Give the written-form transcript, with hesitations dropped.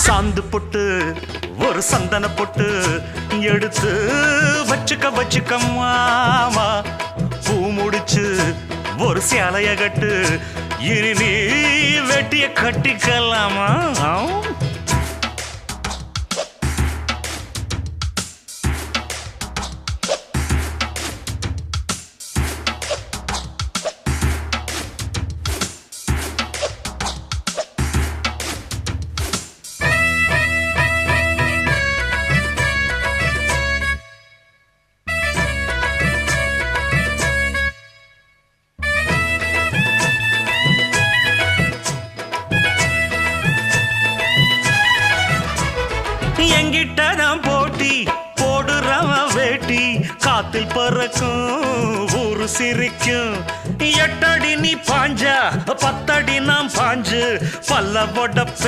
சாந்து பொட்டு ஒரு சந்தன பொட்டு எடுத்து வச்சுக்க வச்சுக்க மாமா. பூ முடிச்சு ஒரு சேலைய கட்டு, இனி நீ வெட்டிய கட்டிக்கலாமா? எங்கிட்டதான் போட்டி போடுறவன் வேட்டி, காத்தில் பறக்கும் ஊரு சிரிக்கும். 8 அடி நீ பாஞ்சா 10 அடி நாம் பாஞ்சு பல்ல உடப்ப